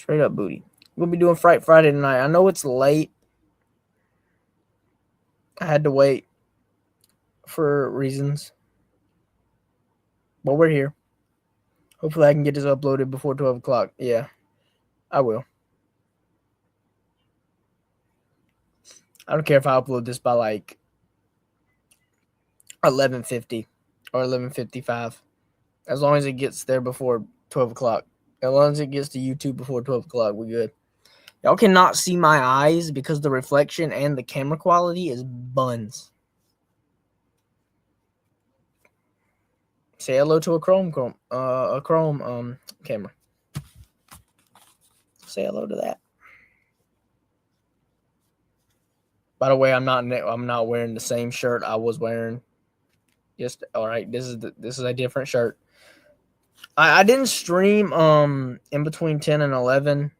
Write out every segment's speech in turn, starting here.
Straight up booty. We'll be doing Fright Friday tonight. I know it's late. I had to wait for reasons. But we're here. Hopefully I can get this uploaded before 12 o'clock. Yeah, I will. I don't care if I upload this by like 11:50 or 11:55. As long as it gets there before 12 o'clock. As long as it gets to YouTube before 12 o'clock, we're good. Y'all cannot see my eyes because the reflection and the camera quality is buns. Say hello to a Chrome camera. Say hello to that. By the way, I'm not wearing the same shirt I was wearing. Just all right. This is a different shirt. I didn't stream in between 10 and 11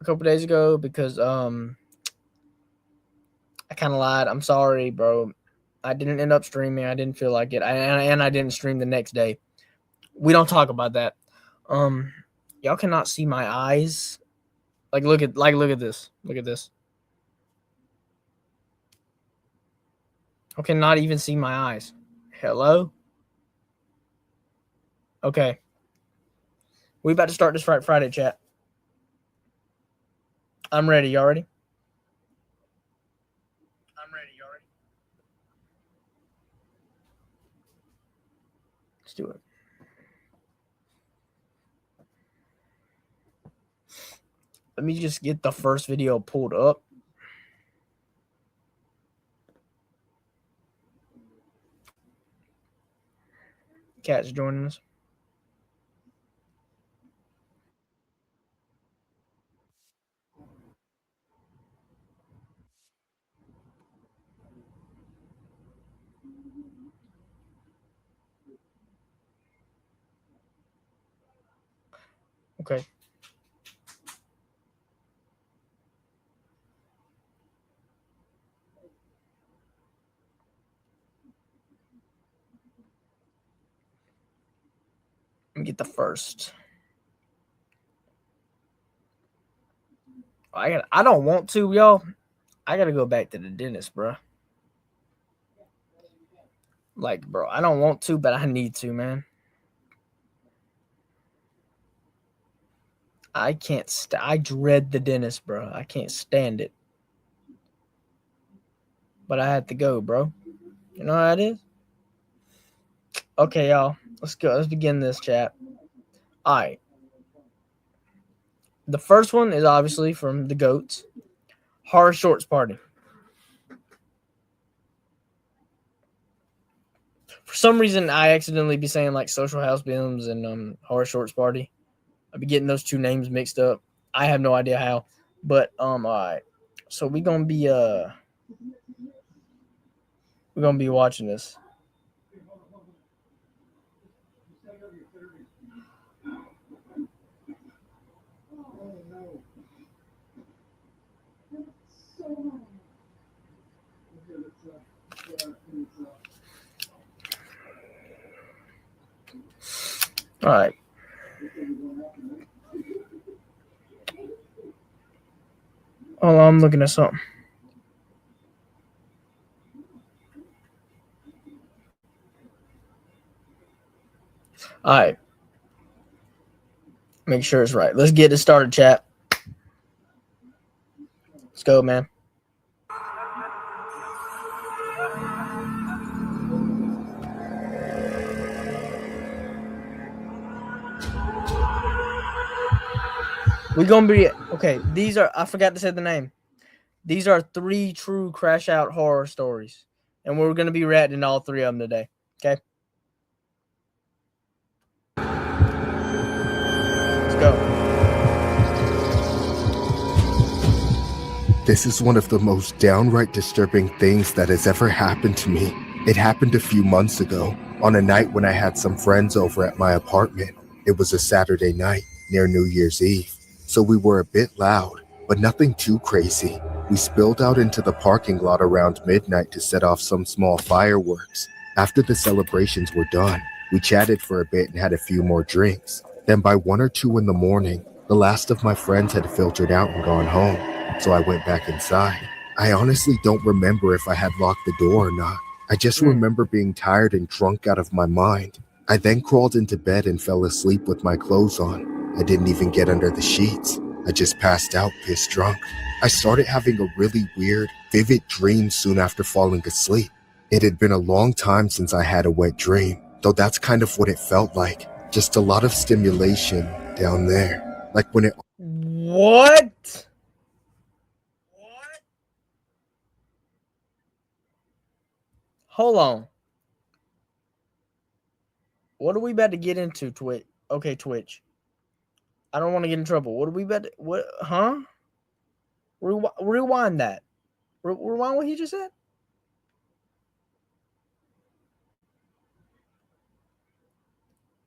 a couple days ago because I kind of lied. I'm sorry, bro. I didn't end up streaming. I didn't feel like it. And I didn't stream the next day. We don't talk about that. Y'all cannot see my eyes. Look at this. Look at this. I cannot even see my eyes. Hello? Okay. We about to start this Fright Friday chat. I'm ready. Y'all ready? Let's do it. Let me just get the first video pulled up. Cat's joining us. Okay. Let me get the first. I don't want to, y'all. I gotta go back to the dentist, bro. Bro, I don't want to, but I need to, man. I can't. I dread the dentist, bro. I can't stand it. But I had to go, bro. You know how it is? Okay, y'all. Let's go. Let's begin this chat. All right. The first one is obviously from the GOATs. Horror Shorts Party. For some reason, I accidentally be saying Social House Bims and Horror Shorts Party. I'd be getting those two names mixed up. I have no idea how. But all right. So we're gonna be watching this. All right. Oh, I'm looking at something. All right. Make sure it's right. Let's get it started, chat. Let's go, man. We're going to be... Okay, these are... I forgot to say the name. These are 3 true crash out horror stories. And we're going to be reacting all 3 of them today. Okay? Let's go. This is one of the most downright disturbing things that has ever happened to me. It happened a few months ago, on a night when I had some friends over at my apartment. It was a Saturday night, near New Year's Eve. So we were a bit loud, but nothing too crazy. We spilled out into the parking lot around midnight to set off some small fireworks. After the celebrations were done, we chatted for a bit and had a few more drinks. Then by 1 or 2 in the morning, The last of my friends had filtered out and gone home, so I went back inside. I honestly don't remember if I had locked the door or not. I just remember being tired and drunk out of my mind. I then crawled into bed and fell asleep with my clothes on. I didn't even get under the sheets. I just passed out pissed drunk. I started having a really weird, vivid dream soon after falling asleep. It had been a long time since I had a wet dream, though that's kind of what it felt like. Just a lot of stimulation down there. Like when it... What? Hold on. What are we about to get into, Twitch? Okay, Twitch. I don't want to get in trouble. What are we about to... What? Huh? Rewind that. Rewind what he just said?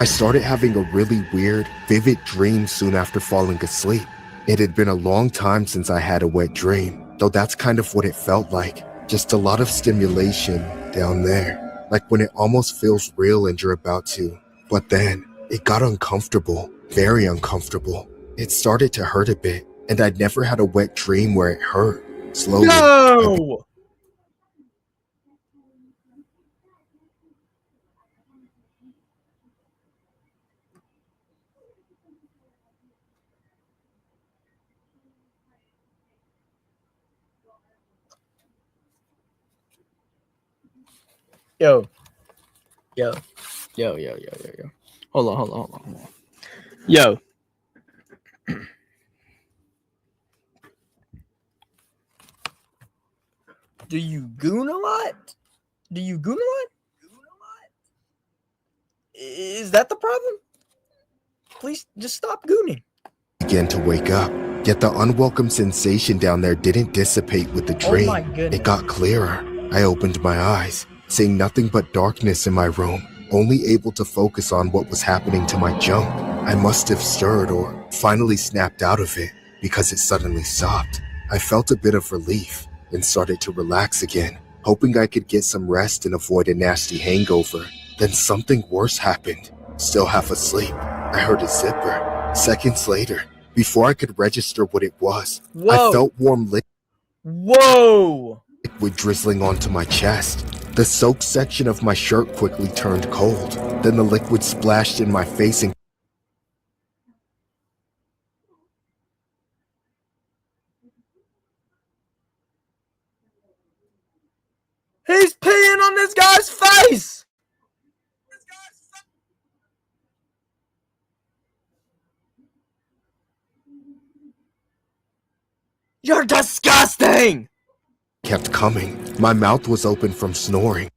I started having a really weird, vivid dream soon after falling asleep. It had been a long time since I had a wet dream, though that's kind of what it felt like. Just a lot of stimulation down there, like when it almost feels real and you're about to. But then, it got uncomfortable, very uncomfortable. It started to hurt a bit, and I'd never had a wet dream where it hurt. Slowly. No! Yo. Hold on. Yo. Do you goon a lot? Is that the problem? Please just stop gooning. Began to wake up, yet the unwelcome sensation down there didn't dissipate with the dream. Oh my goodness. It got clearer. I opened my eyes, seeing nothing but darkness in my room, only able to focus on what was happening to my junk. I must have stirred or finally snapped out of it because it suddenly stopped. I felt a bit of relief and started to relax again, hoping I could get some rest and avoid a nasty hangover. Then something worse happened. Still half asleep, I heard a zipper. Seconds later, before I could register what it was, Whoa. I felt warm Whoa! liquid drizzling onto my chest. The soaked section of my shirt quickly turned cold. Then the liquid splashed in my face and He's peeing on this guy's face! You're disgusting! kept coming. My mouth was open from snoring.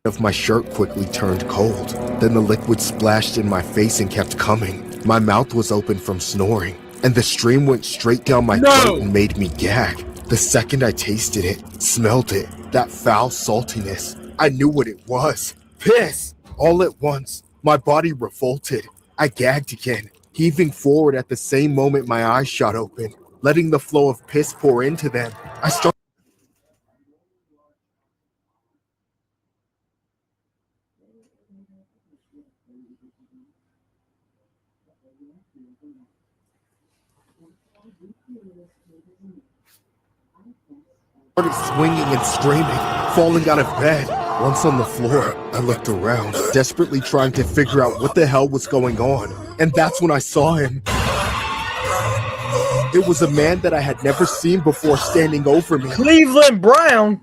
Of my shirt quickly turned cold. Then the liquid splashed in my face and kept coming. My mouth was open from snoring, and the stream went straight down my throat and made me gag. The second I tasted it, smelled it, that foul saltiness, I knew what it was. Piss! All at once, my body revolted. I gagged again, heaving forward at the same moment my eyes shot open, letting the flow of piss pour into them. I started swinging and screaming, falling out of bed. Once on the floor, I looked around, desperately trying to figure out what the hell was going on. And that's when I saw him. It was a man that I had never seen before standing over me. Cleveland Brown?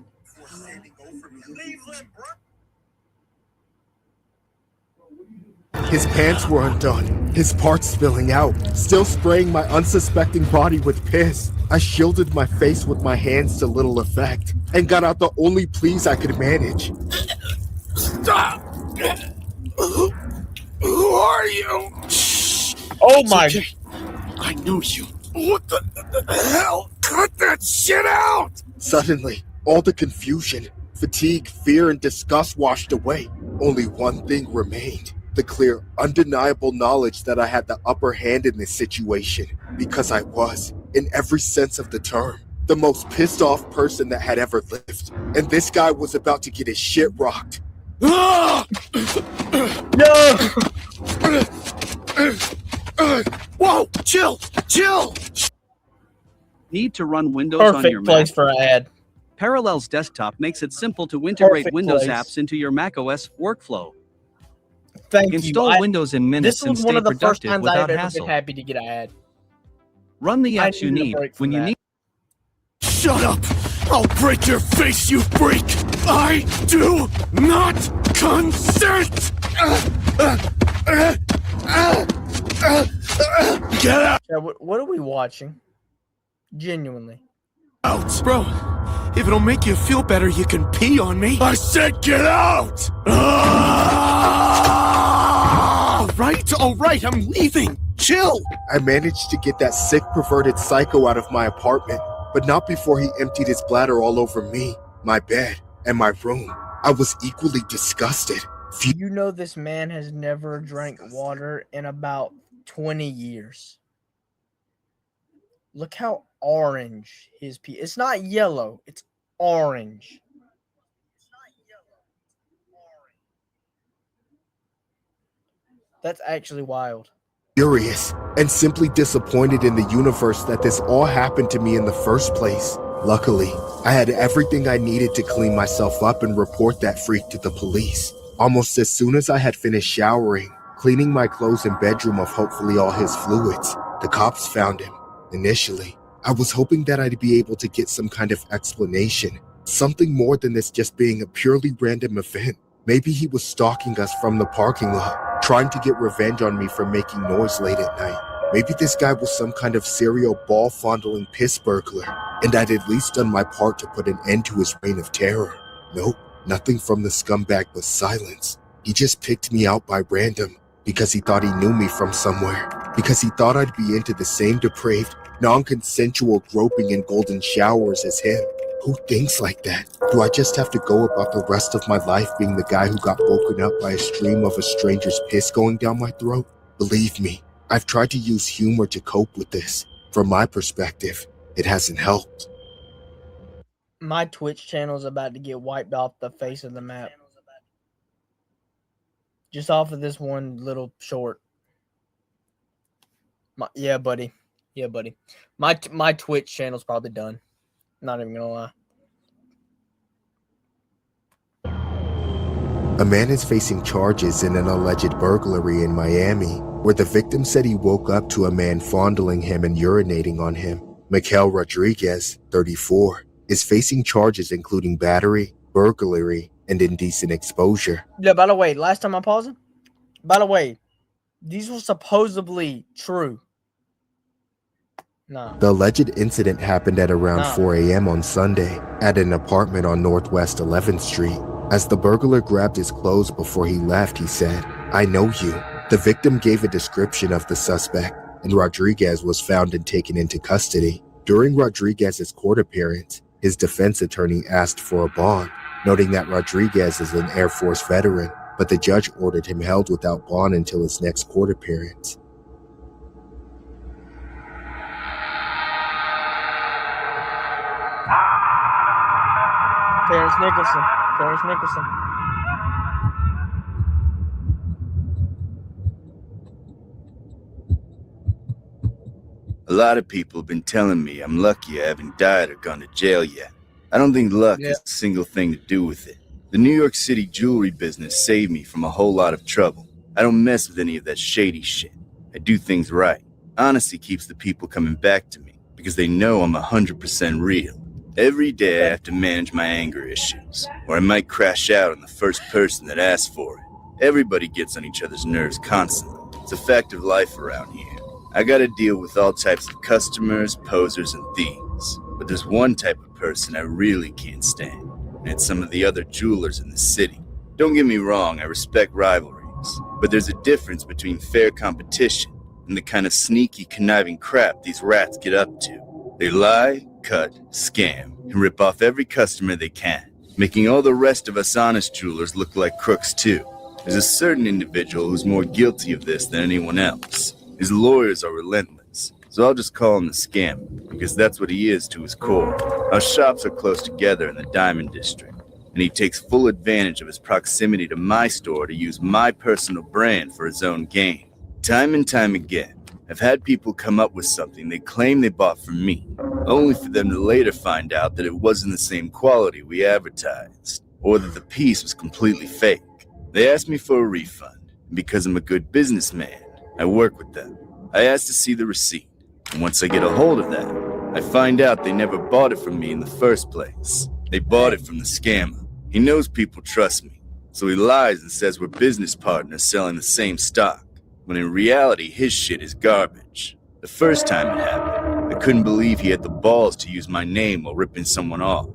His pants were undone, his parts spilling out, still spraying my unsuspecting body with piss. I shielded my face with my hands to little effect, and got out the only pleas I could manage. Stop! Who are you? Oh my... Okay. I knew you. What the hell? Cut that shit out! Suddenly, all the confusion, fatigue, fear, and disgust washed away. Only one thing remained. The clear, undeniable knowledge that I had the upper hand in this situation, because I was, in every sense of the term, the most pissed off person that had ever lived. And this guy was about to get his shit rocked. No! Chill! Need to run Windows on your Perfect place Mac? for an ad. Parallels Desktop makes it simple to integrate Perfect Windows place. apps into your macOS workflow. Thank Install you. Windows in minutes This and was one stay of the first productive times I have without ever hassle. been happy to get an ad. Run the I apps you needed a need break when from you that. need. Shut up! I'll break your face, you freak! I do not consent! Get out! Yeah, what are we watching? Genuinely. Bro, if it'll make you feel better, you can pee on me. I said get out! All right, I'm leaving. Chill! I managed to get that sick, perverted psycho out of my apartment, but not before he emptied his bladder all over me, my bed, and my room. I was equally disgusted. You know this man has never drank water in about 20 years. Look how orange his pee. It's not yellow, it's orange. That's actually wild. Furious and simply disappointed in the universe that this all happened to me in the first place. Luckily, I had everything I needed to clean myself up and report that freak to the police. Almost as soon as I had finished showering, cleaning my clothes and bedroom of hopefully all his fluids, the cops found him. Initially, I was hoping that I'd be able to get some kind of explanation, something more than this just being a purely random event. Maybe he was stalking us from the parking lot, trying to get revenge on me for making noise late at night. Maybe this guy was some kind of serial ball-fondling piss burglar, and I'd at least done my part to put an end to his reign of terror. Nope, nothing from the scumbag but silence. He just picked me out by random, because he thought he knew me from somewhere, because he thought I'd be into the same depraved, non-consensual groping and golden showers as him. Who thinks like that? Do I just have to go about the rest of my life being the guy who got woken up by a stream of a stranger's piss going down my throat? Believe me, I've tried to use humor to cope with this. From my perspective, it hasn't helped. My Twitch channel is about to get wiped off the face of the map. Just off of this one little short. Yeah, buddy. My Twitch channel's probably done. Not even gonna lie. A man is facing charges in an alleged burglary in Miami, where the victim said he woke up to a man fondling him and urinating on him. Mikael Rodriguez, 34, is facing charges including battery, burglary, and indecent exposure. Yeah, by the way, last time I paused it, by the way, these were supposedly true. No. The alleged incident happened at around 4 a.m. on Sunday at an apartment on Northwest 11th Street. As the burglar grabbed his clothes before he left, he said, "I know you." The victim gave a description of the suspect, and Rodriguez was found and taken into custody. During Rodriguez's court appearance, his defense attorney asked for a bond, noting that Rodriguez is an Air Force veteran, but the judge ordered him held without bond until his next court appearance. Terrence Nicholson. A lot of people have been telling me I'm lucky I haven't died or gone to jail yet. I don't think luck has a single thing to do with it. The New York City jewelry business saved me from a whole lot of trouble. I don't mess with any of that shady shit. I do things right. Honesty keeps the people coming back to me because they know I'm 100% real. Every day I have to manage my anger issues, or I might crash out on the first person that asks for it. Everybody gets on each other's nerves constantly. It's a fact of life around here. I gotta deal with all types of customers, posers, and thieves. But there's one type of person I really can't stand, and it's some of the other jewelers in the city. Don't get me wrong, I respect rivalries, but there's a difference between fair competition and the kind of sneaky, conniving crap these rats get up to. They lie, cut, scam, and rip off every customer they can, making all the rest of us honest jewelers look like crooks too. There's a certain individual who's more guilty of this than anyone else. His lawyers are relentless, so I'll just call him the scammer, because that's what he is to his core. Our shops are close together in the Diamond District, and he takes full advantage of his proximity to my store to use my personal brand for his own gain. Time and time again, I've had people come up with something they claim they bought from me, only for them to later find out that it wasn't the same quality we advertised, or that the piece was completely fake. They asked me for a refund, and because I'm a good businessman, I work with them. I asked to see the receipt, and once I get a hold of that, I find out they never bought it from me in the first place. They bought it from the scammer. He knows people trust me, so he lies and says we're business partners selling the same stock, when in reality his shit is garbage. The first time it happened, I couldn't believe he had the balls to use my name while ripping someone off.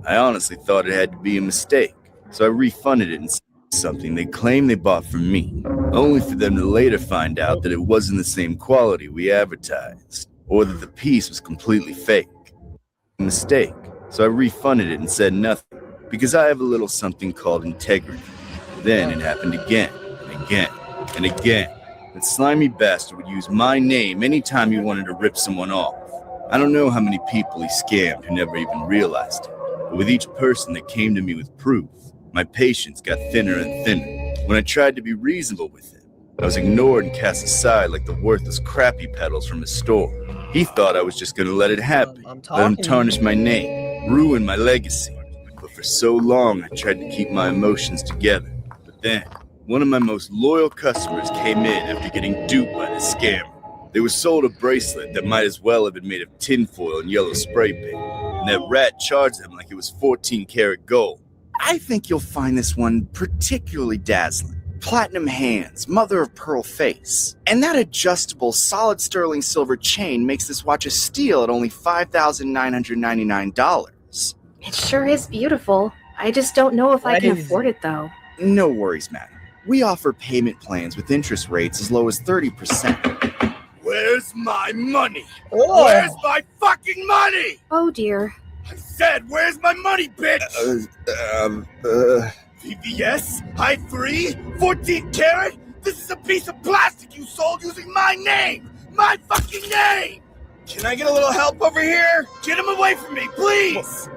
I honestly thought it had to be a mistake, so I refunded it and said something they claim they bought from me, only for them to later find out that it wasn't the same quality we advertised, or that the piece was completely fake. A mistake, so I refunded it and said nothing, because I have a little something called integrity. Then it happened again, and again, and again. That slimy bastard would use my name anytime he wanted to rip someone off. I don't know how many people he scammed who never even realized it, but with each person that came to me with proof, my patience got thinner and thinner. When I tried to be reasonable with him, I was ignored and cast aside like the worthless crap he peddles from his store. He thought I was just going to let it happen, let him tarnish my name, ruin my legacy. But for so long, I tried to keep my emotions together. But then, one of my most loyal customers came in after getting duped by the scammer. They were sold a bracelet that might as well have been made of tinfoil and yellow spray paint, and that rat charged them like it was 14-karat gold. I think you'll find this one particularly dazzling. Platinum hands, mother of pearl face, and that adjustable solid sterling silver chain makes this watch a steal at only $5,999. It sure is beautiful. I just don't know if I can afford it, though. No worries, madam. We offer payment plans with interest rates as low as 30%. Where's my money? Oh. Where's my fucking money? Oh, dear. I said, where's my money, bitch? VVS? High 3? 14 karat? This is a piece of plastic you sold using my name! My fucking name! Can I get a little help over here? Get him away from me, please!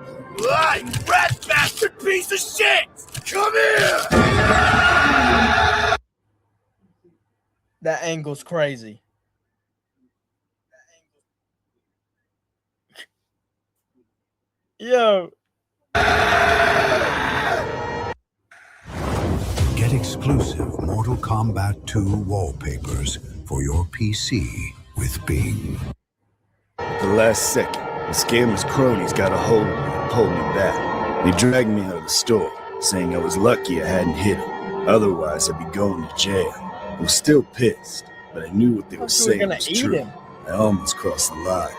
Ah, you rat bastard piece of shit! Come here! That angle's crazy. Yo. Get exclusive Mortal Kombat 2 wallpapers for your PC with Bing. At the last second, the scammer's cronies got a hold of me and pulled me back. They dragged me out of the store, saying I was lucky I hadn't hit him. Otherwise, I'd be going to jail. I was still pissed, but I knew what they were saying was true. I almost crossed the line.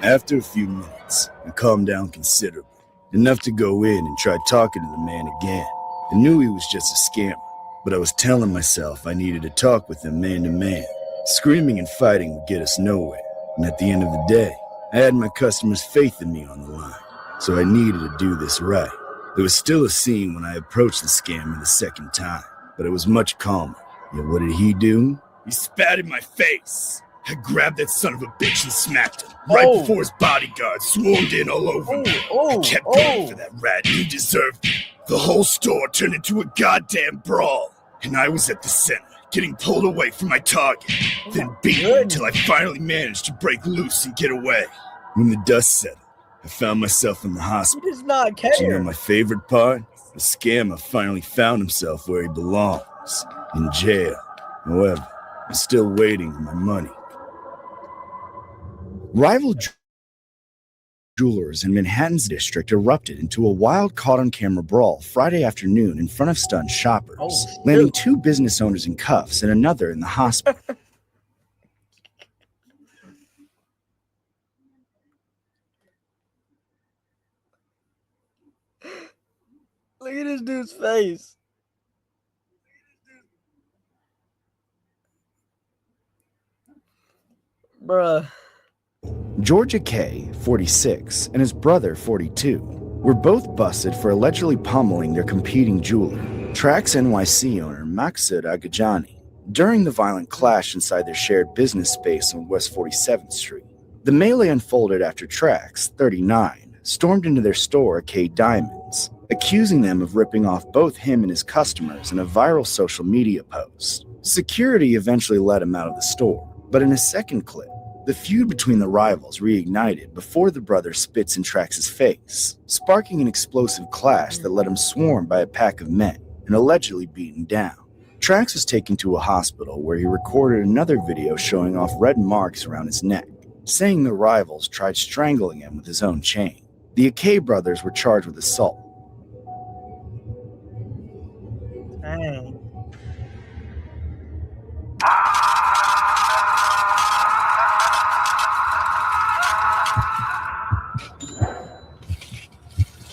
After a few minutes, I calmed down considerably, enough to go in and try talking to the man again. I knew he was just a scammer, but I was telling myself I needed to talk with him man to man. Screaming and fighting would get us nowhere, and at the end of the day, I had my customers' faith in me on the line, so I needed to do this right. There was still a scene when I approached the scammer the second time, but it was much calmer. Yet what did he do? He spat in my face. I grabbed that son of a bitch and smacked him, right before his bodyguards swarmed in all over me. I kept going for that rat, and he deserved it. The whole store turned into a goddamn brawl, and I was at the center, getting pulled away from my target, then beaten until I finally managed to break loose and get away. When the dust settled, I found myself in the hospital. He does not care. But you know my favorite part? The scammer finally found himself where he belongs, in jail. However, I'm still waiting on my money. Rival jewelers in Manhattan's district erupted into a wild caught-on-camera brawl Friday afternoon in front of stunned shoppers, landing 2 business owners in cuffs and another in the hospital. Look at this dude's face. Bruh. Georgia K., 46, and his brother, 42, were both busted for allegedly pummeling their competing jeweler, Trax NYC owner Maksud Agajani, during the violent clash inside their shared business space on West 47th Street. The melee unfolded after Trax, 39, stormed into their store, K Diamonds, accusing them of ripping off both him and his customers in a viral social media post. Security eventually let him out of the store, But in a second clip, the feud between the rivals reignited before the brother spits in Trax's face, sparking an explosive clash that led him swarmed by a pack of men and allegedly beaten down. Trax was taken to a hospital where he recorded another video showing off red marks around his neck, saying the rivals tried strangling him with his own chain. The Akay brothers were charged with assault. Dang.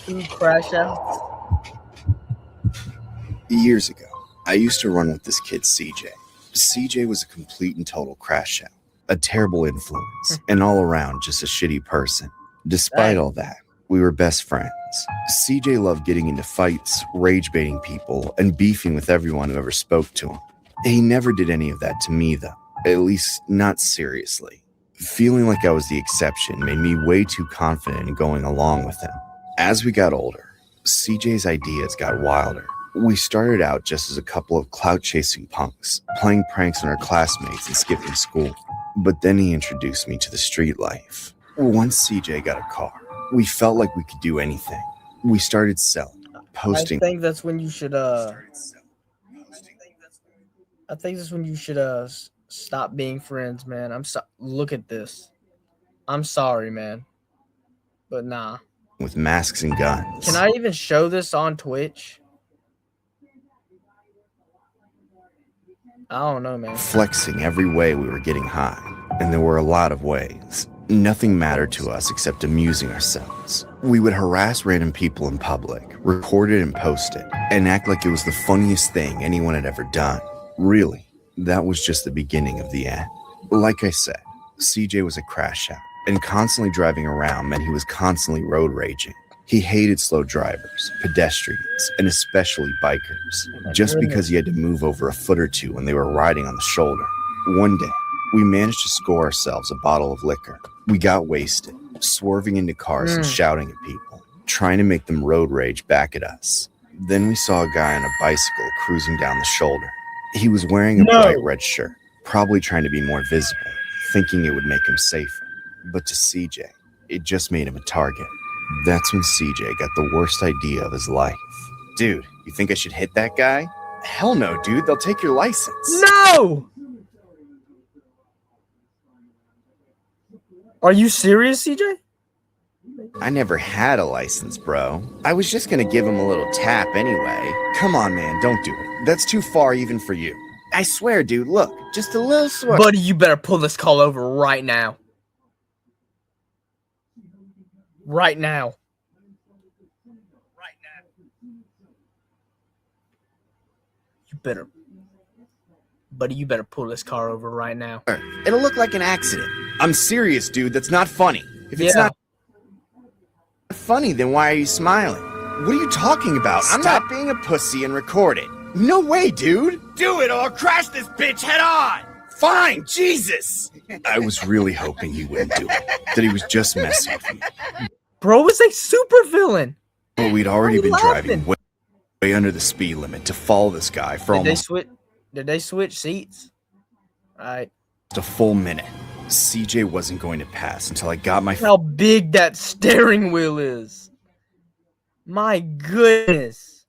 Two crash outs. Years ago, I used to run with this kid, CJ. CJ was a complete and total crash out, a terrible influence, and all around just a shitty person. Despite all that, we were best friends. CJ loved getting into fights, rage baiting people, and beefing with everyone who ever spoke to him. He never did any of that to me, though, at least not seriously. Feeling like I was the exception made me way too confident in going along with him. As we got older, CJ's ideas got wilder. We started out just as a couple of clout-chasing punks, playing pranks on our classmates and skipping school. But then he introduced me to the street life. Once CJ got a car, we felt like we could do anything. We started selling, posting. I think that's when you should stop being friends, man. Look at this. I'm sorry, man. But nah. With masks and guns. Can I even show this on Twitch? I don't know, man. Flexing every way we were getting high. And there were a lot of ways. Nothing mattered to us except amusing ourselves. We would harass random people in public, record it and post it, and act like it was the funniest thing anyone had ever done. Really, that was just the beginning of the end. Like I said, CJ was a crash out, and constantly driving around meant he was constantly road raging. He hated slow drivers, pedestrians, and especially bikers, just because he had to move over a foot or two when they were riding on the shoulder. One day, we managed to score ourselves a bottle of liquor. We got wasted, swerving into cars and shouting at people, trying to make them road rage back at us. Then we saw a guy on a bicycle cruising down the shoulder. He was wearing a bright red shirt, probably trying to be more visible, thinking it would make him safer. But to CJ, it just made him a target. That's when CJ got the worst idea of his life. Dude, you think I should hit that guy? Hell no, dude. They'll take your license. No! Are you serious, CJ? I never had a license, bro. I was just gonna give him a little tap anyway. Come on, man, don't do it. That's too far even for you. I swear, dude, look, just a little swerve. Buddy, you better pull this call over right now. Right now. You better pull this car over right now. It'll look like an accident. I'm serious, dude. That's not funny. If it's not funny, then why are you smiling? What are you talking about? I'm not being a pussy and record it. No way, dude. Do it or I'll crash this bitch head on. Fine, Jesus. I was really hoping he wouldn't do it. That he was just messing with me. Bro was a super villain. But we'd already been driving way under the speed limit to follow this guy for Did they switch seats? All right. A full minute. CJ wasn't going to pass until I got my... How big that steering wheel is. My goodness.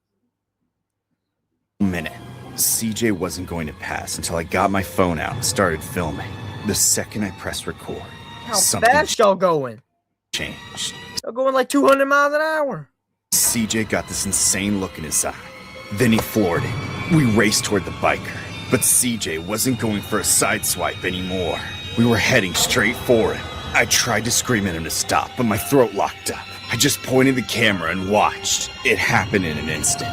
Minute. CJ wasn't going to pass until I got my phone out and started filming. The second I pressed record, how fast y'all going? Changed. Y'all going like 200 miles an hour. CJ got this insane look in his eye. Then he floored it. We raced toward the biker, but CJ wasn't going for a sideswipe anymore. We were heading straight for him. I tried to scream at him to stop, but my throat locked up. I just pointed the camera and watched. It happened in an instant.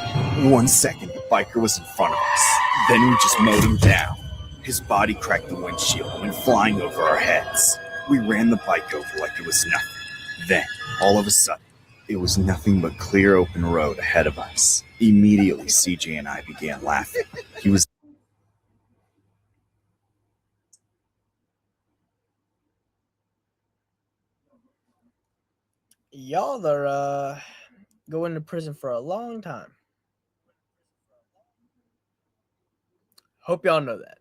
1 second, the biker was in front of us. Then we just mowed him down. His body cracked the windshield and went flying over our heads. We ran the bike over like it was nothing. Then, all of a sudden, it was nothing but clear open road ahead of us. Immediately, CJ and I began laughing. He was... Y'all are going to prison for a long time. Hope y'all know that.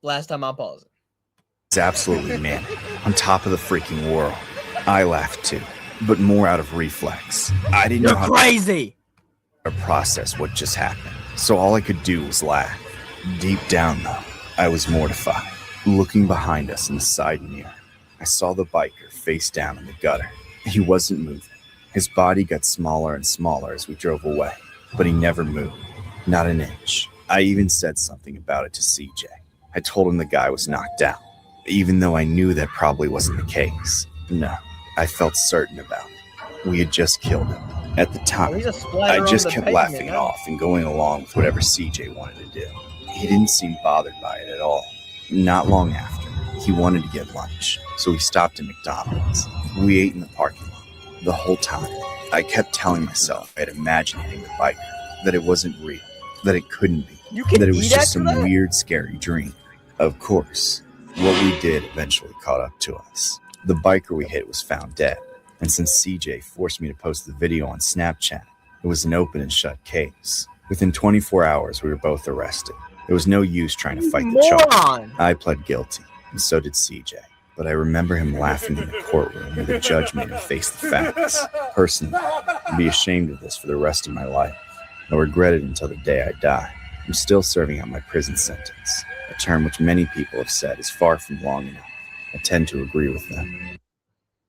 Last time I paused. It's absolutely manic, on top of the freaking world. I laughed too, but more out of reflex. I didn't know You're how crazy. to process what just happened, so all I could do was laugh. Deep down, though, I was mortified. Looking behind us in the side mirror, I saw the biker face down in the gutter. He wasn't moving. His body got smaller and smaller as we drove away, but he never moved, not an inch. I even said something about it to CJ. I told him the guy was knocked out, even though I knew that probably wasn't the case. No, I felt certain about it. We had just killed him. At the time, He's a splatter I on just the kept pavement laughing it now. off and going along with whatever CJ wanted to do. He didn't seem bothered by it at all. Not long after, he wanted to get lunch, so we stopped at McDonald's. We ate in the parking lot. The whole time, I kept telling myself I had imagined hitting the biker, that it wasn't real, that it couldn't be, You can that it was eat just some after that? weird, scary dream. Of course, what we did eventually caught up to us. The biker we hit was found dead, and since CJ forced me to post the video on Snapchat, it was an open and shut case. Within 24 hours, we were both arrested. There was no use trying to fight the charge. Moron. I pled guilty, and so did CJ. But I remember him laughing in the courtroom where the judge made him face the facts. Personally, I'd be ashamed of this for the rest of my life. I'll regret it until the day I die. I'm still serving out my prison sentence, a term which many people have said is far from long enough. I tend to agree with them.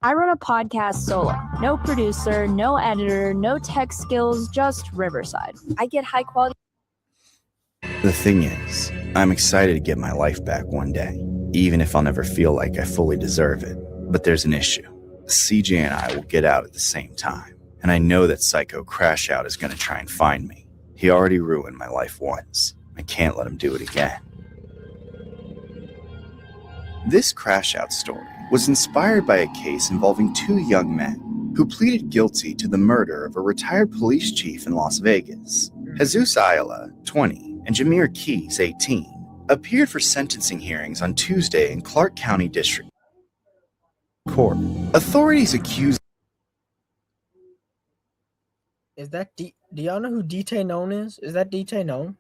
I run a podcast solo. No producer, no editor, no tech skills, just Riverside. I get high quality. The thing is, I'm excited to get my life back one day, even if I'll never feel like I fully deserve it. But there's an issue. CJ and I will get out at the same time, and I know that Psycho Crash Out is going to try and find me. He already ruined my life once. I can't let him do it again. This Crash Out story was inspired by a case involving two young men who pleaded guilty to the murder of a retired police chief in Las Vegas. Jesus Ayala, 20, and Jameer Keys, 18, appeared for sentencing hearings on Tuesday in Clark County District Court. Authorities accused. Is that do y'all know who DT Known is? Is that DT Known?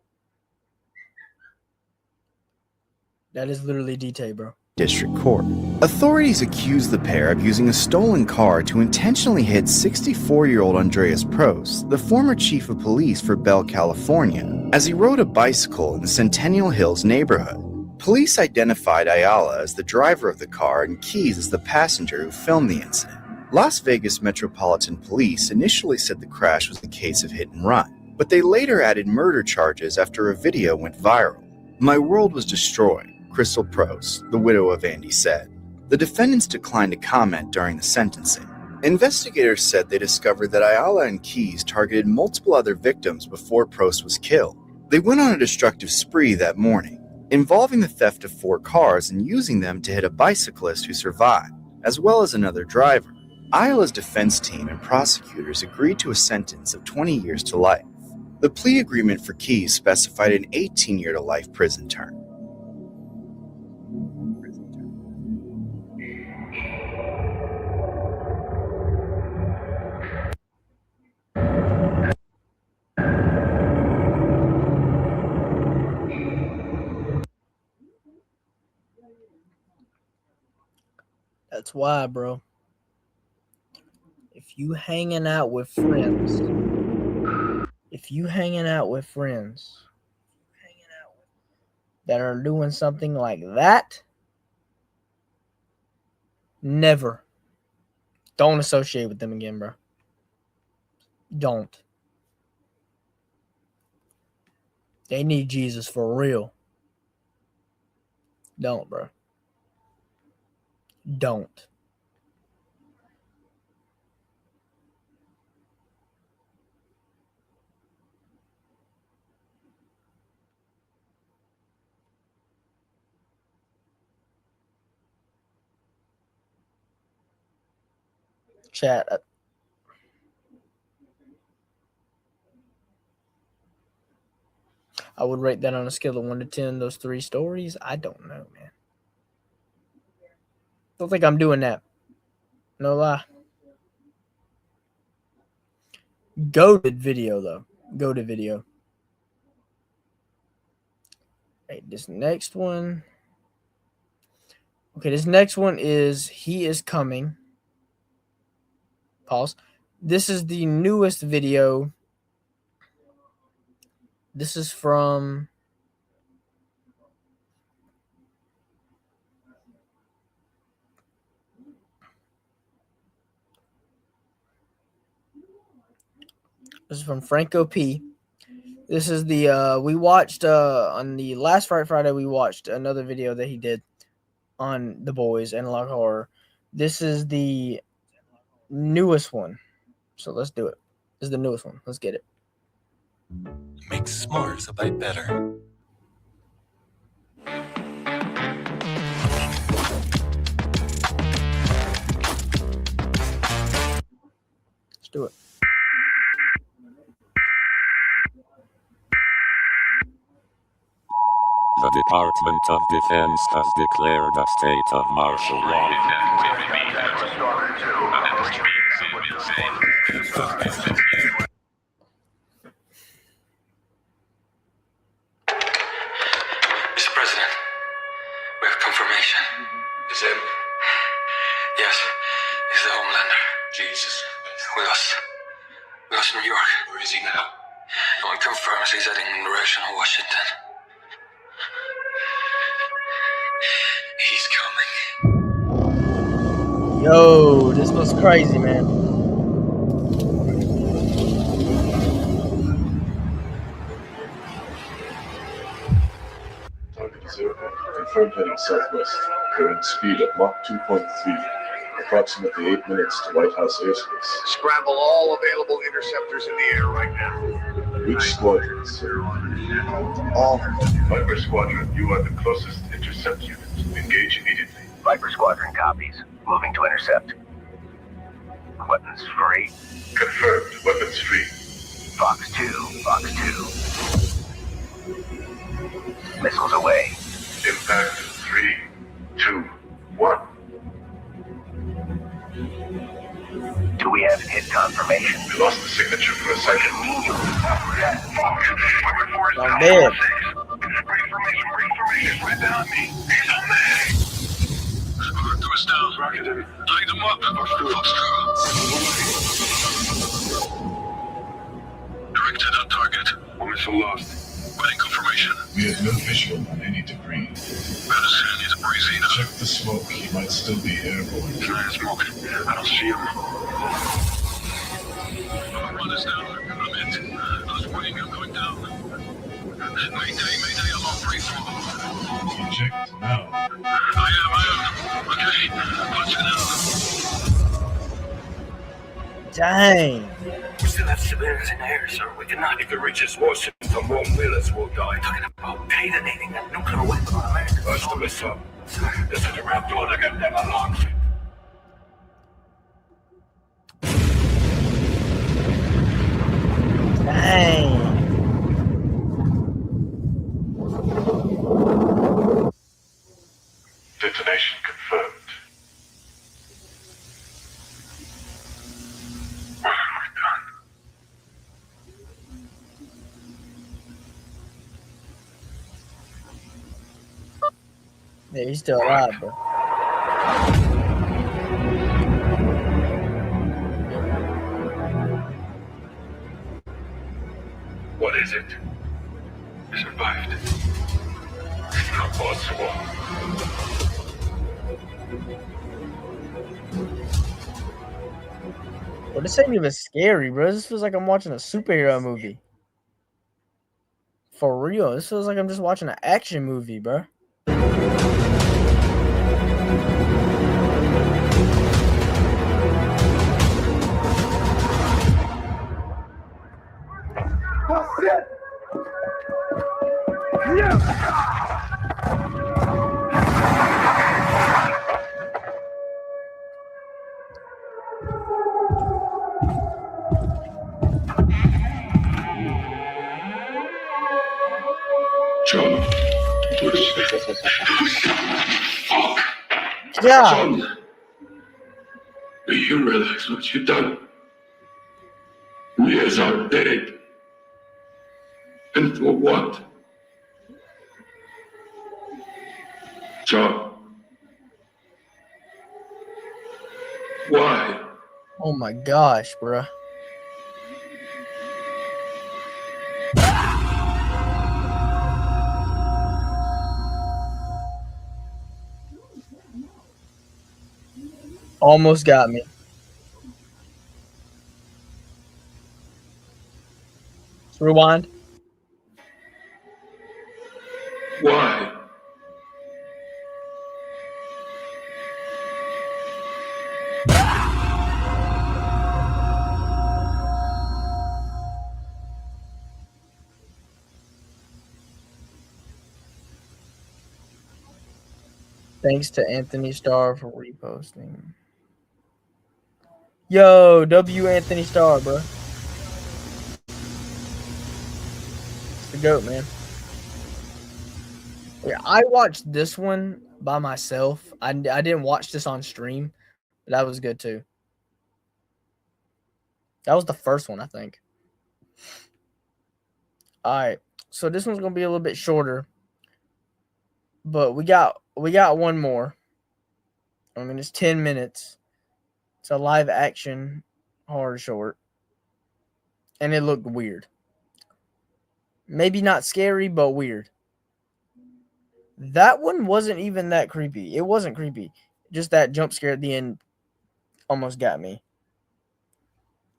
That is literally DT, bro. District Court. Authorities accused the pair of using a stolen car to intentionally hit 64-year-old Andreas Prost, the former chief of police for Bell, California, as he rode a bicycle in the Centennial Hills neighborhood. Police identified Ayala as the driver of the car and Keys as the passenger who filmed the incident. Las Vegas Metropolitan Police initially said the crash was a case of hit and run, but they later added murder charges after a video went viral. "My world was destroyed," Crystal Prost, the widow of Andy, said. The defendants declined to comment during the sentencing. Investigators said they discovered that Ayala and Keys targeted multiple other victims before Prost was killed. They went on a destructive spree that morning, involving the theft of 4 cars and using them to hit a bicyclist who survived, as well as another driver. Ayala's defense team and prosecutors agreed to a sentence of 20 years to life. The plea agreement for Keys specified an 18-year-to-life prison term. That's why, bro. If you hanging out with friends that are doing something like that, never. Don't associate with them again, bro. Don't. They need Jesus for real. Don't, bro. Don't. Chat. I would rate that on a scale of 1 to 10. Those 3 stories, I don't know, man. Don't think I'm doing that. No lie. Goated video, though. Goated video. Hey, this next one. Okay, this next one is He Is Coming. Pause. This is the newest video. This is from Franco P. This is the we watched on the last Friday we watched another video that he did on The Boys and Log Horror. This is the newest one. So let's do it. This is the newest one. Let's get it. Makes s'mores a bite better. Let's do it. The Department of Defense has declared a state of martial law. Mr. President, we have confirmation. Is him? Yes, he's the Homelander. Jesus. We lost New York. Where is he now? No one confirms he's heading in the direction of Washington. He's coming. Yo, this was crazy, man. Target 0, confirmed heading southwest. Current speed at Mach 2.3. Approximately 8 minutes to White House airspace. Scramble all available interceptors in the air right now. Which squadron, sir? All. Viper Squadron, you are the closest intercept unit. Engage immediately. Viper Squadron copies. Moving to intercept. Weapons free. Confirmed. Weapons free. Fox 2. Missiles away. Impact 3, 2, 1. Do we have hit confirmation? We lost the signature for a second. I'm dead. Information right behind me. He's on me. Doors down. Rocket him. Light them up. Directed at target. One missile lost. Waiting confirmation. We have no visual on any debris. Better see any debris either. Check the smoke. He might still be airborne. Giant smoke. I don't see him. Run us down. I'm it. I was waiting. I'm going down. Mayday, I'm on free fall. Eject now. I am. Okay, punch it out. Dang. We still have civilians in the air, sir. We cannot. If it reaches Washington, more millions will die. Talking about detonating that nuclear weapon on America. That's the missile. This is the raptor that got them unlocked. Dang. Detonation confirmed. What have I done? Yeah, he's still alive, bro. What is it? We survived. It's not possible. Well, this ain't even scary, bro. This feels like I'm watching a superhero movie. For real. This feels like I'm just watching an action movie, bro. John. Yeah. John. Do you realize what you've done? We are dead. And for what? John, Oh my gosh, bruh. Almost got me. Let's rewind. Why? Thanks to Anthony Starr for reposting. Yo, W Anthony Starr, bro. It's the GOAT, man. Yeah, I watched this one by myself. I didn't watch this on stream, but that was good too. That was the first one, I think. All right, so this one's gonna be a little bit shorter, but we got one more. I mean, it's 10 minutes. It's a live action horror short, and it looked weird. Maybe not scary, but weird. That one wasn't even that creepy. It wasn't creepy. Just that jump scare at the end almost got me.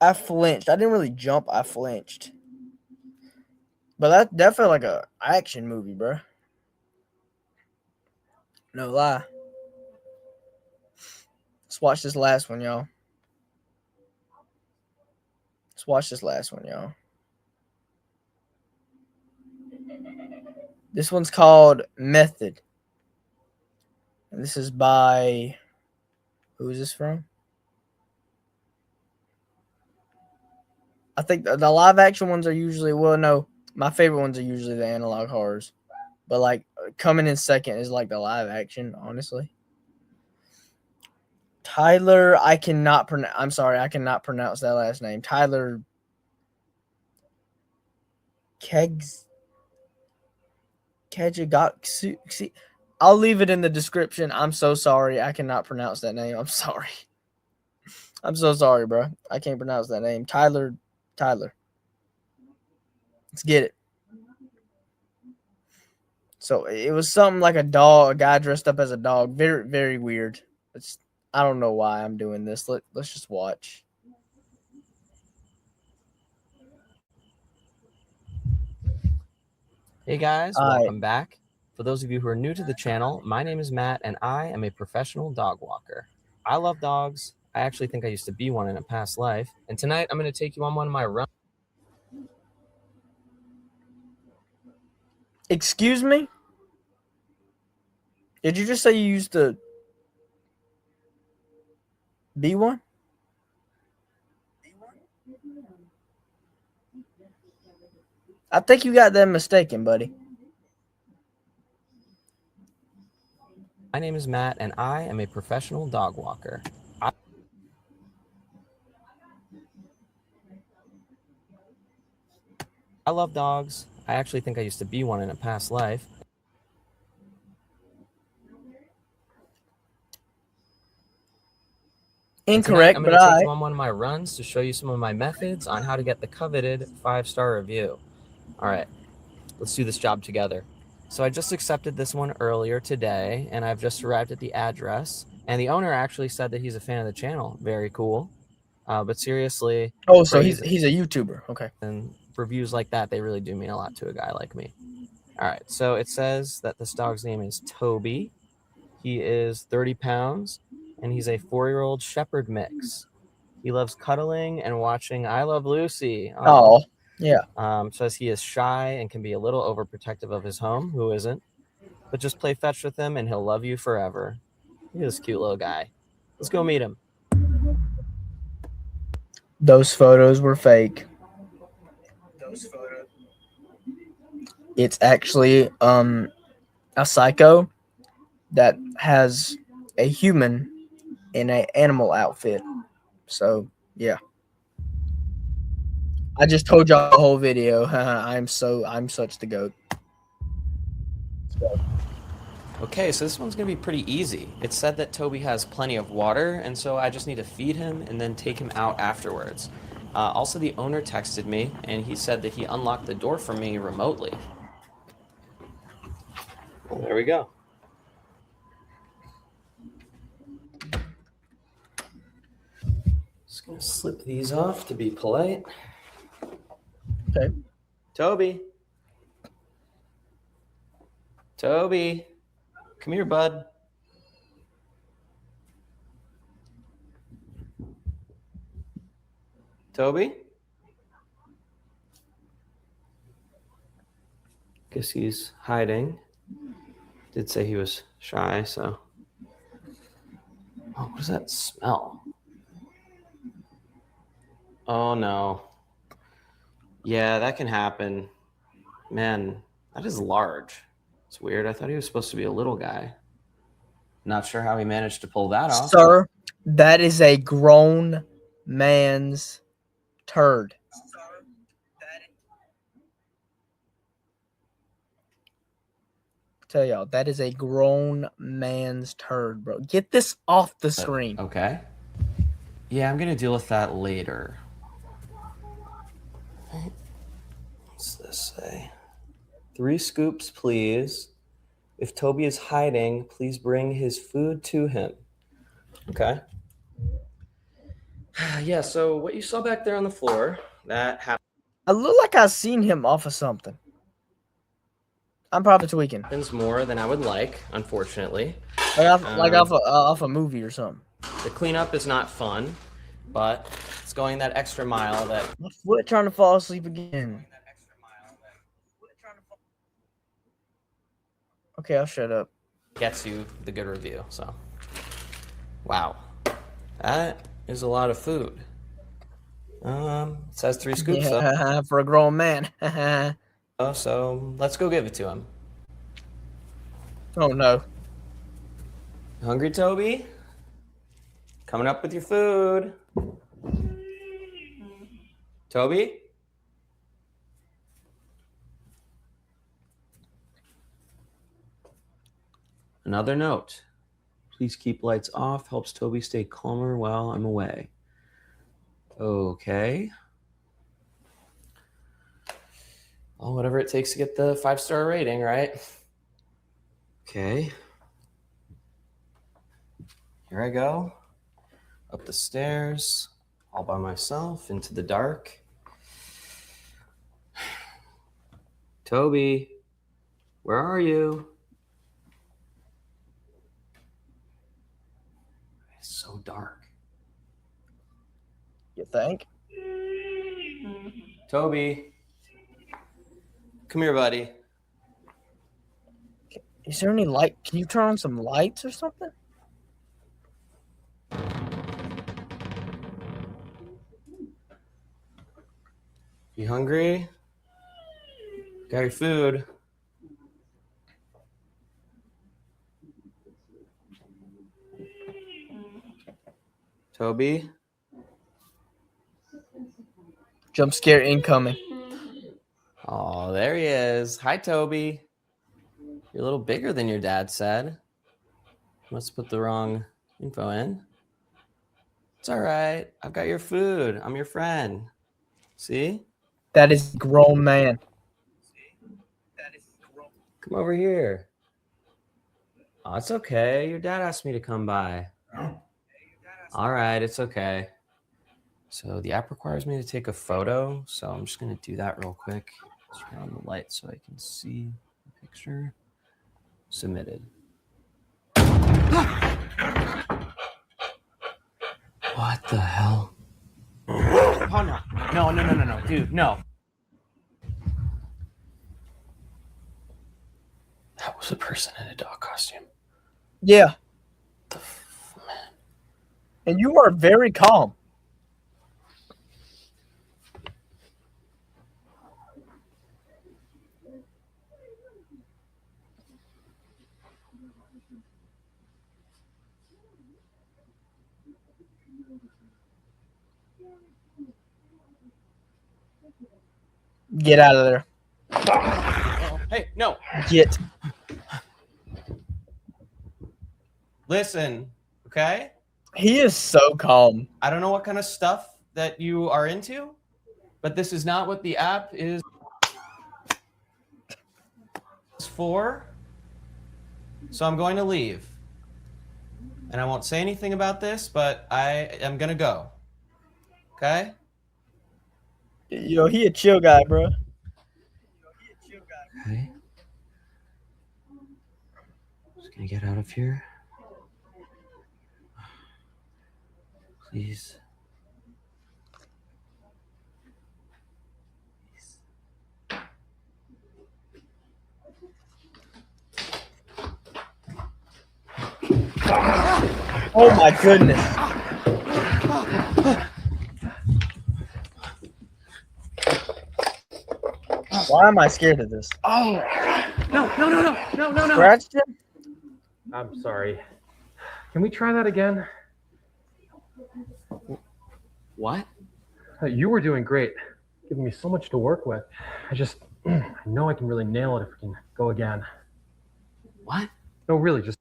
I flinched. I didn't really jump. I flinched. But that felt like a action movie, bro. No lie. Let's watch this last one, y'all. Let's watch this last one, y'all. This one's called Method. And this is by... Who is this from? I think the live action ones are usually... Well, no. My favorite ones are usually the analog horrors. But, like, coming in second is, like, the live action, honestly. Tyler, I cannot pronounce... I'm sorry, I cannot pronounce that last name. Tyler... Kejigotsu. I'll leave it in the description. I'm so sorry. I cannot pronounce that name. I'm sorry. I'm so sorry, bro. I can't pronounce that name. Tyler. Let's get it. So it was something like a dog, a guy dressed up as a dog. Very, very weird. I don't know why I'm doing this. Let's just watch. Hey guys, welcome back. For those of you who are new to the channel, my name is Matt and I am a professional dog walker. I love dogs. I actually think I used to be one in a past life. And tonight I'm going to take you on one of my runs. Excuse me? Did you just say you used to be one? I think you got that mistaken, buddy. My name is Matt and I am a professional dog walker. I love dogs. I actually think I used to be one in a past life. Incorrect, I'm going to take you on one of my runs to show you some of my methods on how to get the coveted 5-star review. All right, let's do this job together. So I just accepted this one earlier today, and I've just arrived at the address. And the owner actually said that he's a fan of the channel. Very cool. But seriously. Oh, so he's a YouTuber. Okay. And reviews like that, they really do mean a lot to a guy like me. All right, so it says that this dog's name is Toby. He is 30 pounds, and he's a 4-year-old shepherd mix. He loves cuddling and watching I Love Lucy. Oh, yeah. Says he is shy and can be a little overprotective of his home. Who isn't? But just play fetch with him, and he'll love you forever. He's this cute little guy. Let's go meet him. Those photos were fake. It's actually a psycho that has a human in an animal outfit. So yeah, I just told y'all the whole video. I'm such the GOAT. So. Okay, so this one's gonna be pretty easy. It said that Toby has plenty of water, and so I just need to feed him and then take him out afterwards. Also, the owner texted me, and he said that he unlocked the door for me remotely. Well, there we go. Just gonna slip these off to be polite. Okay. Toby. Toby. Come here, bud. Toby? Guess he's hiding. Did say he was shy, so. Oh, what does that smell? Oh, no. Yeah, that can happen. Man, that is large. It's weird. I thought he was supposed to be a little guy. Not sure how he managed to pull that off. Sir, that is a grown man's turd. Tell y'all, that is a grown man's turd, bro. Get this off the screen. Okay. Yeah, I'm going to deal with that later. What's this say? 3 scoops, please. If Toby is hiding, please bring his food to him. Okay. Yeah, so what you saw back there on the floor, that happened. I look like I've seen him off of something. I'm probably tweaking. Happens more than I would like, unfortunately. Like off a movie or something. The cleanup is not fun, but it's going that extra mile that... My foot trying to fall asleep again. Okay, I'll shut up. Gets you the good review, so. Wow. That is a lot of food. It says 3 scoops, yeah, for a grown man. So let's go give it to him. Oh, no. Hungry, Toby? Coming up with your food. Toby? Another note. Please keep lights off. Helps Toby stay calmer while I'm away. Okay. Well, whatever it takes to get the 5-star rating, right? Okay. Here I go. Up the stairs, all by myself, into the dark. Toby, where are you? It's so dark. You think? Toby. Come here, buddy. Is there any light? Can you turn on some lights or something? You hungry? Got your food. Toby? Jump scare incoming. Oh, there he is. Hi, Toby. You're a little bigger than your dad said. Must put the wrong info in. It's all right. I've got your food. I'm your friend. See? That is a grown man. Come over here. Oh, it's okay. Your dad asked me to come by. All right, it's okay. So the app requires me to take a photo, so I'm just going to do that real quick. Turn on the light so I can see the picture. Submitted. What the hell? Oh, no, dude, no. That was a person in a dog costume. Yeah. And you are very calm. Get out of there. Hey, no. Get. Listen, okay? He is so calm. I don't know what kind of stuff that you are into, but this is not what the app is for. So I'm going to leave. And I won't say anything about this, but I am going to go. Okay? Yo, he a chill guy, bro. Okay. Just gonna get out of here. Please. Oh my goodness. Why am I scared of this? Oh, no. Scratched him? I'm sorry. Can we try that again? What? You were doing great, giving me so much to work with. I know I can really nail it if we can go again. What? No, really, just.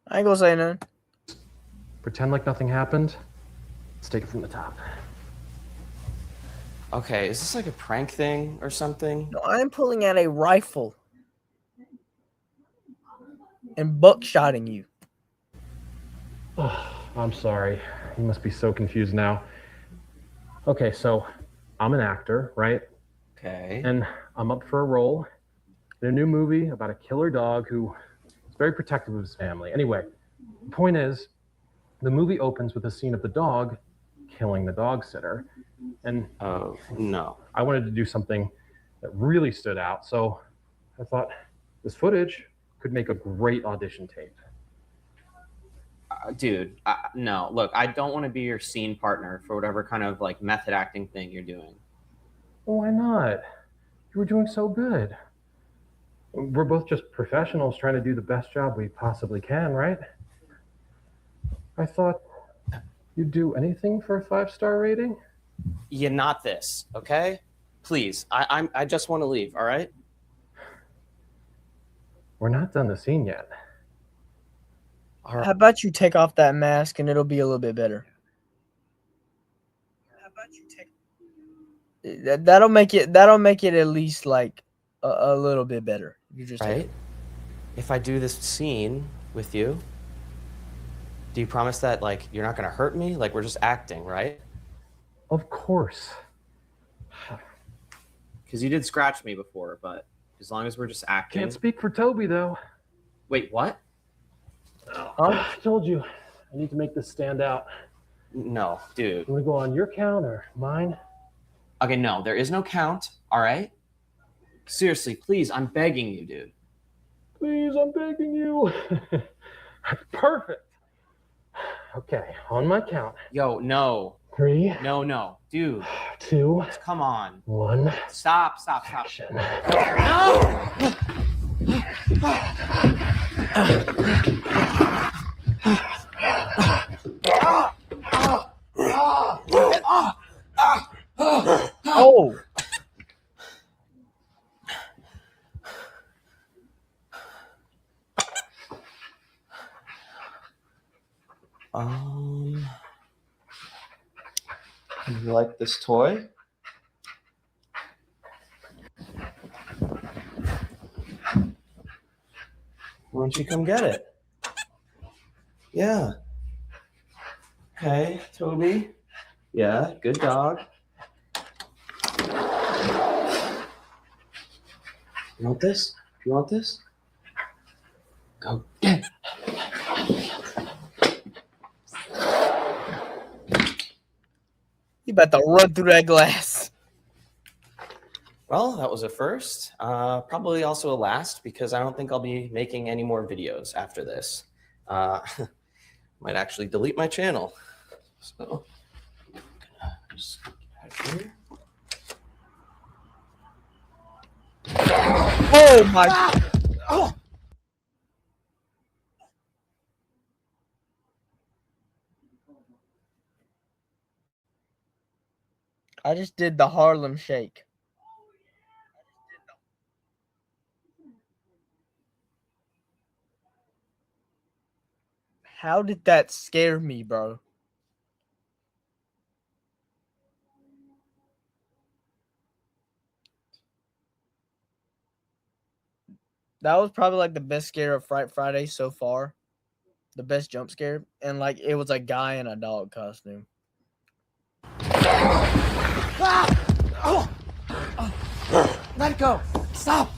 I ain't gonna say nothing. Pretend like nothing happened. Let's take it from the top. Okay, is this like a prank thing or something? No, I'm pulling out a rifle and buckshotting you. Oh, I'm sorry. You must be so confused now. Okay, so I'm an actor, right? Okay. And I'm up for a role in a new movie about a killer dog who is very protective of his family. Anyway, the point is, the movie opens with a scene of the dog killing the dog sitter. And oh, no. I wanted to do something that really stood out, so I thought this footage could make a great audition tape. Dude, no. Look, I don't want to be your scene partner for whatever kind of like method acting thing you're doing. Well, why not? You were doing so good. We're both just professionals trying to do the best job we possibly can, right? I thought you'd do anything for a 5-star rating. Yeah, not this, okay? Please, I just want to leave, all right? We're not done the scene yet. How about you take off that mask and it'll be a little bit better? How about you take that'll make it at least like a little bit better. You just right? If I do this scene with you, do you promise that like you're not gonna hurt me? Like we're just acting, right? Of course. Because you did scratch me before, but as long as we're just acting. Can't speak for Toby though. Wait, what? I told you, I need to make this stand out. No, dude. You want to go on your count or mine? Okay, no, there is no count, all right? Seriously, please, I'm begging you, dude. Please, I'm begging you. Perfect. Okay, on my count. Yo, no. 3. No, dude. 2. Come on. 1. Stop. Action. No! Oh. You like this toy? Why don't you come get it? Yeah. Okay, Toby. Yeah, good dog. You want this? You want this? Go get it. You about to run through that glass. Well, that was a first. Probably also a last because I don't think I'll be making any more videos after this. Might actually delete my channel. So, I'm gonna just get out of here. Oh my! Oh. I just did the Harlem Shake. How did that scare me, bro? That was probably like the best scare of Fright Friday so far. The best jump scare. And like it was a guy in a dog costume. Let it go! Stop!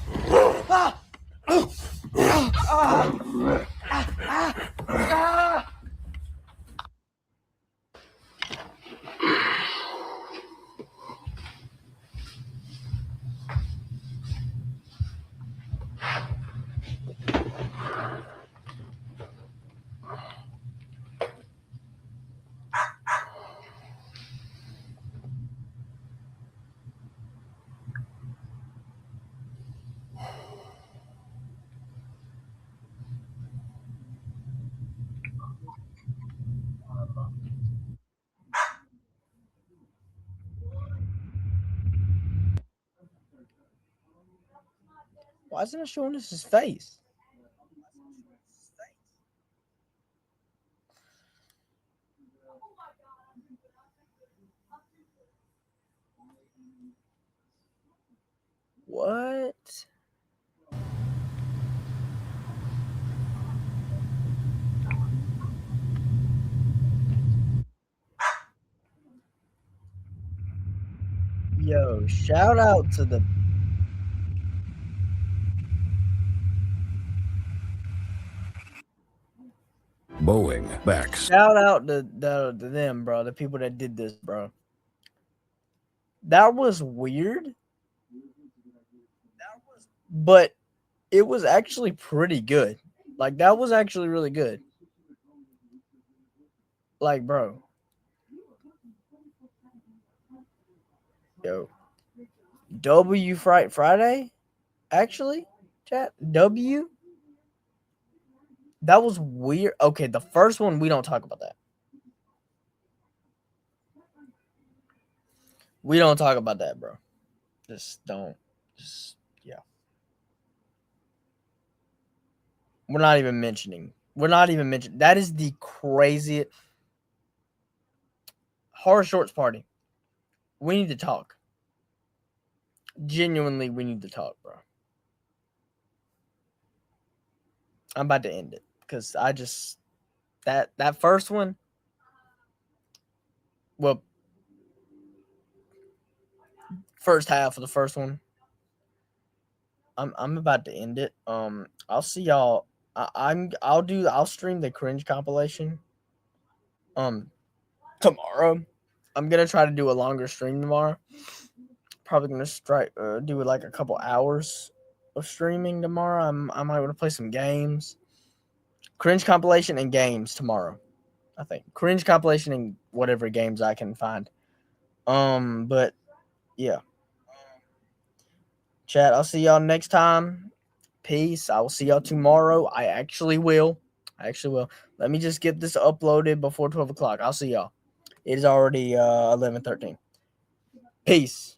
Why isn't it showing us his face? What? Yo, shout out to the Boeing backs. shout out to them, bro. The people that did this, bro. That was weird. But it was actually pretty good. Like that was actually really good. Like, bro. Yo. W Fright Friday? Actually, chat. W? That was weird. Okay, the first one, we don't talk about that. We don't talk about that, bro. Just don't. Just, yeah. We're not even mentioning. That is the craziest. Horror Shorts Party. We need to talk. Genuinely, we need to talk, bro. I'm about to end it because I just that first one. Well, first half of the first one. I'm about to end it. I'll see y'all. I'll stream the cringe compilation. Tomorrow. I'm gonna try to do a longer stream tomorrow. Probably gonna do like a couple hours of streaming tomorrow. I might want to play some games. Cringe compilation and games tomorrow. I think cringe compilation and whatever games I can find. But yeah. Chat, I'll see y'all next time. Peace. I will see y'all tomorrow. I actually will. Let me just get this uploaded before 12 o'clock. I'll see y'all. It is already 11:13. Peace.